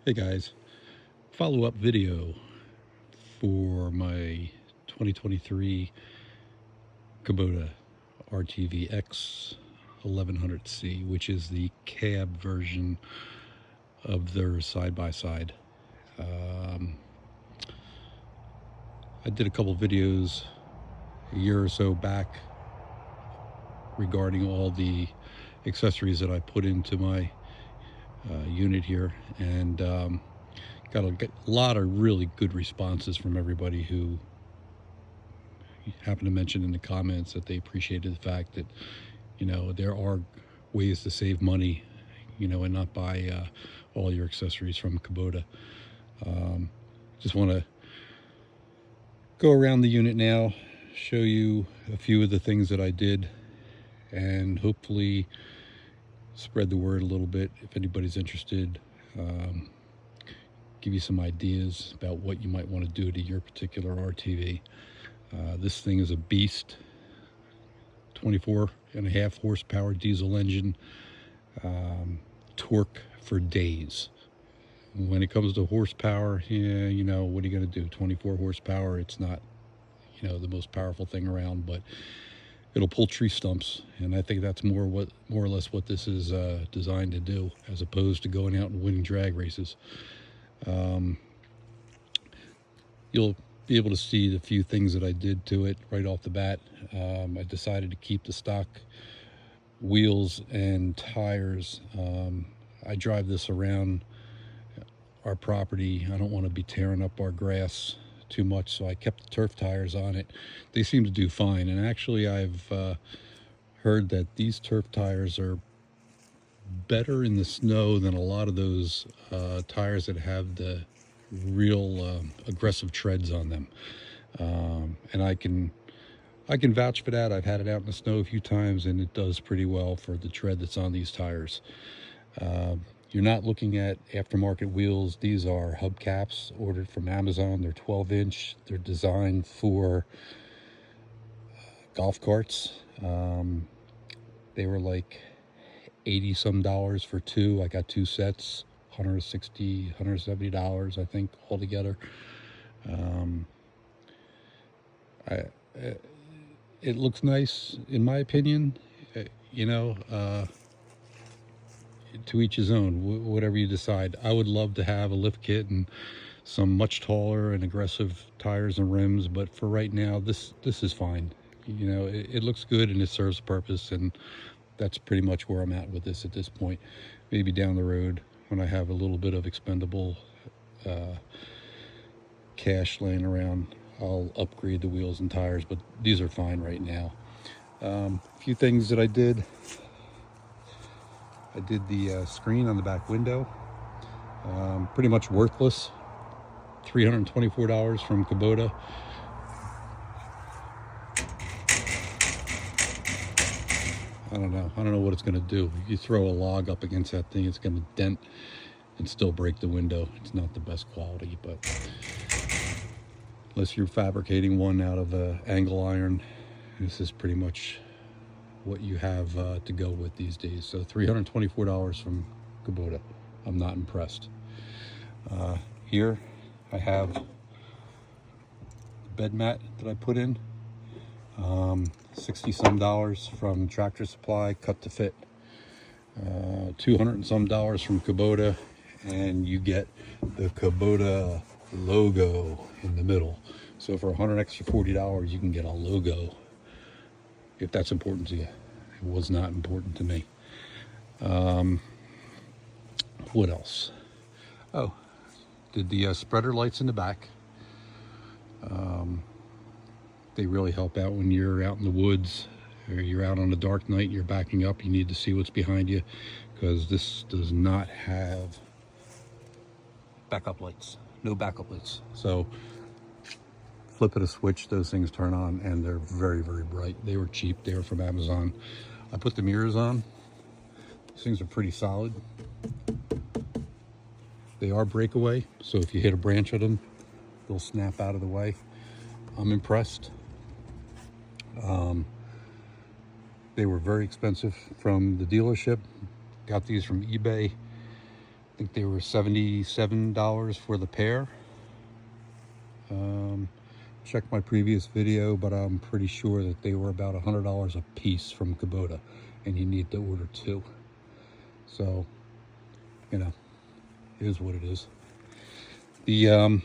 Hey guys, follow-up video for my 2023 Kubota RTVx-1100c, which is the cab version of their side-by-side. I did a couple videos a year or so back regarding all the accessories that I put into my unit here, and got a lot of really good responses from everybody who happened to mention in the comments that they appreciated the fact that, you know, there are ways to save money, you know, and not buy all your accessories from Kubota. Just want to go around the unit now, show you a few of the things that I did, and hopefully spread the word a little bit if anybody's interested. Give you some ideas about what you might want to do to your particular RTV. This thing is a beast, 24.5 horsepower diesel engine, torque for days. When it comes to horsepower, yeah, you know, what are you going to do? 24 horsepower, it's not, you know, the most powerful thing around, but it'll pull tree stumps, and I think that's more or less what this is designed to do, as opposed to going out and winning drag races. You'll be able to see the few things that I did to it right off the bat. I decided to keep the stock wheels and tires. I drive this around our property. I don't want to be tearing up our grass too much, so I kept the turf tires on it. They seem to do fine, and actually I've heard that these turf tires are better in the snow than a lot of those tires that have the real aggressive treads on them. And I can vouch for that. I've had it out in the snow a few times, and it does pretty well for the tread that's on these tires. You're not looking at aftermarket wheels. These are hubcaps ordered from Amazon. They're 12-inch. They're designed for golf carts. They were like $80-some for two. I got two sets, $160, $170, I think, altogether. It looks nice, in my opinion. You know, to each his own, whatever you decide. I would love to have a lift kit and some much taller and aggressive tires and rims, but for right now, this is fine. You know, it looks good and it serves a purpose, and that's pretty much where I'm at with this at this point. Maybe down the road, when I have a little bit of expendable cash laying around, I'll upgrade the wheels and tires, but these are fine right now. A few things that I did. I did the screen on the back window. Pretty much worthless. $324 from Kubota. I don't know what it's going to do. If you throw a log up against that thing, it's going to dent and still break the window. It's not the best quality, but unless you're fabricating one out of angle iron, this is pretty much what you have to go with these days. So $324 from Kubota. I'm not impressed. Here I have the bed mat that I put in. $60-some from Tractor Supply, cut to fit. $200-some from Kubota, and you get the Kubota logo in the middle. So for $100 extra $40, you can get a logo, if that's important to you. It was not important to me. What else? Oh, did the spreader lights in the back. They really help out when you're out in the woods or you're out on a dark night and you're backing up. You need to see what's behind you, because this does not have backup lights. No backup lights. So flip it a switch, those things turn on, and they're very, very bright. They were cheap. They were from Amazon. I put the mirrors on. These things are pretty solid. They are breakaway, so if you hit a branch of them, they'll snap out of the way. I'm impressed. They were very expensive from the dealership. Got these from eBay. I think they were $77 for the pair. Check my previous video, but I'm pretty sure that they were about $100 a piece from Kubota, and you need to order 2. So, you know, it is what it is. The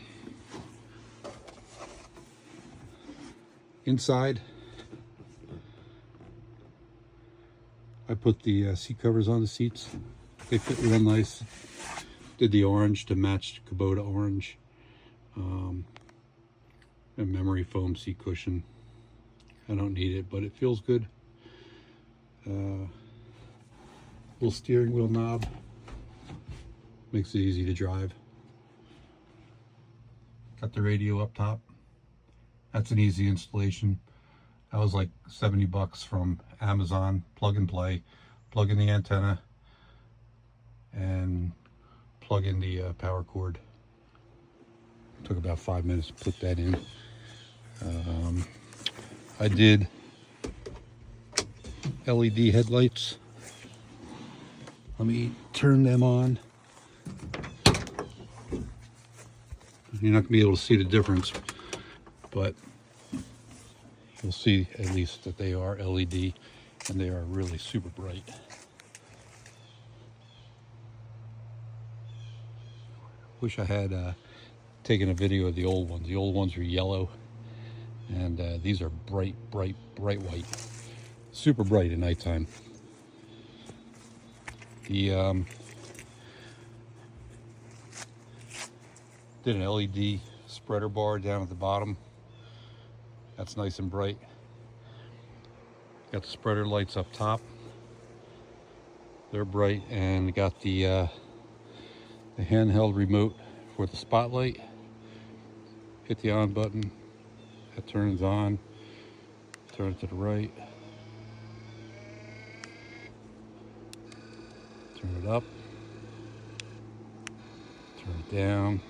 inside, I put the seat covers on the seats. They fit real nice. Did the orange to match Kubota orange. A memory foam seat cushion. I don't need it, but it feels good. Little steering wheel knob. Makes it easy to drive. Got the radio up top. That's an easy installation. That was like 70 bucks from Amazon. Plug and play. Plug in the antenna and plug in the power cord. Took about 5 minutes to put that in. I did LED headlights. Let me turn them on. You're not gonna be able to see the difference, but you'll see at least that they are LED, and they are really super bright. Wish I had taken a video of the old ones. The old ones were yellow, and these are bright white. Super bright at nighttime. The did an LED spreader bar down at the bottom. That's nice and bright. Got the spreader lights up top. They're bright, and got the handheld remote for the spotlight. Hit the on button. That turns on. Turn it to the right. Turn it up. Turn it down.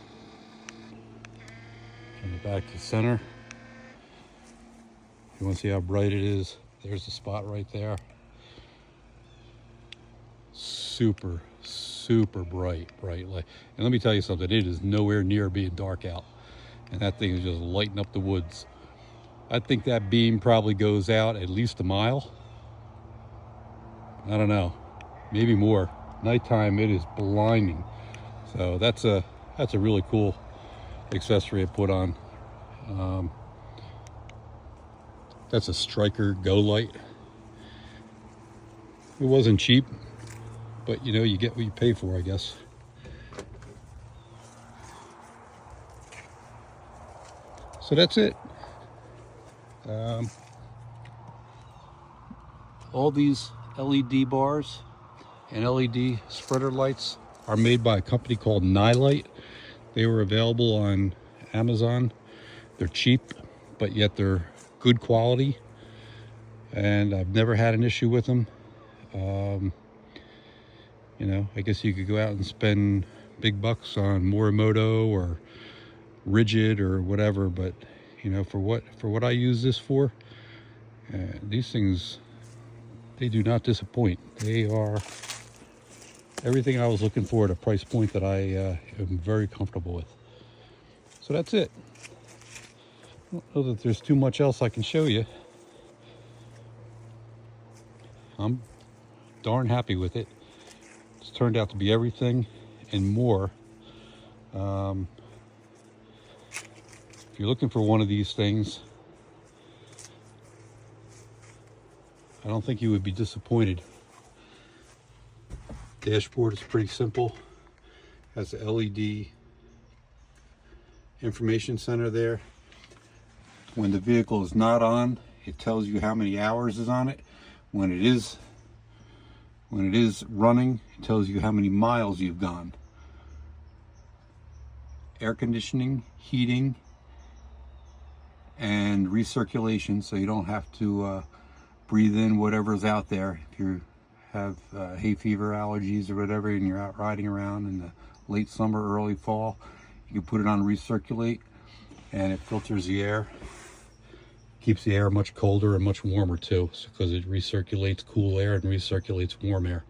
Turn it back to center. If you want to see how bright it is, there's the spot right there. Super bright light. And let me tell you something, it is nowhere near being dark out. And that thing is just lighting up the woods. I think that beam probably goes out at least a mile. I don't know, maybe more. Nighttime, it is blinding. So that's a really cool accessory I put on. That's a Striker Go light. It wasn't cheap, but you know, you get what you pay for, I guess. So that's it. All these LED bars and LED spreader lights are made by a company called Nilight. They were available on Amazon. They're cheap, but yet they're good quality, and I've never had an issue with them. You know, I guess you could go out and spend big bucks on Morimoto or Rigid or whatever, but you know, for what I use this for, these things, they do not disappoint. They are everything I was looking for at a price point that I am very comfortable with. So that's it. I don't know that there's too much else I can show you. I'm darn happy with it. It's turned out to be everything and more. If you're looking for one of these things, I don't think you would be disappointed. Dashboard is pretty simple. Has the LED information center there. When the vehicle is not on, it tells you how many hours is on it. When it is running, it tells you how many miles you've gone. Air conditioning, heating, and recirculation, so you don't have to breathe in whatever's out there. If you have hay fever allergies or whatever, and you're out riding around in the late summer, early fall, you can put it on recirculate, and it filters the air. Keeps the air much colder and much warmer too, because it recirculates cool air and recirculates warm air.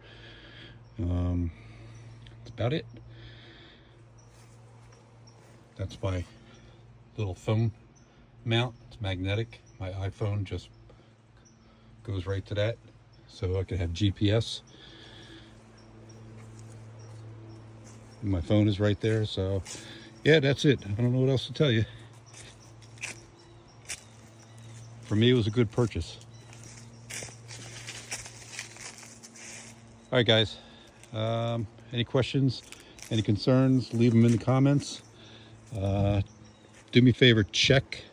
It's about it. That's my little phone mount. It's magnetic. My iPhone just goes right to that, so I can have GPS. My phone is right there, so yeah, that's it. I don't know what else to tell you. For me, it was a good purchase. All right, guys. Any questions, any concerns, leave them in the comments. Do me a favor, check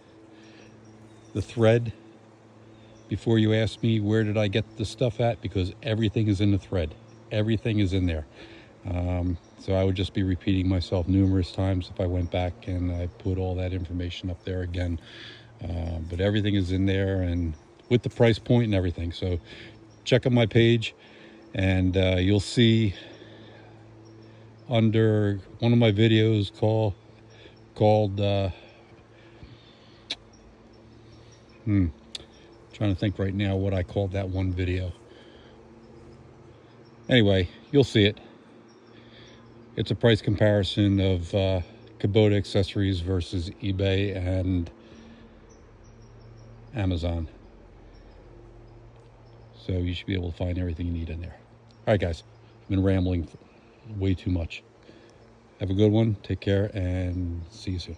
the thread before you ask me where did I get the stuff at, because everything is in the thread. Everything is in there. So I would just be repeating myself numerous times if I went back and I put all that information up there again. But everything is in there, and with the price point and everything. So check out my page, and you'll see under one of my videos called trying to think right now what I called that one video. Anyway, you'll see it. It's a price comparison of Kubota accessories versus eBay and Amazon. So you should be able to find everything you need in there. All right, guys, I've been rambling way too much. Have a good one. Take care, and see you soon.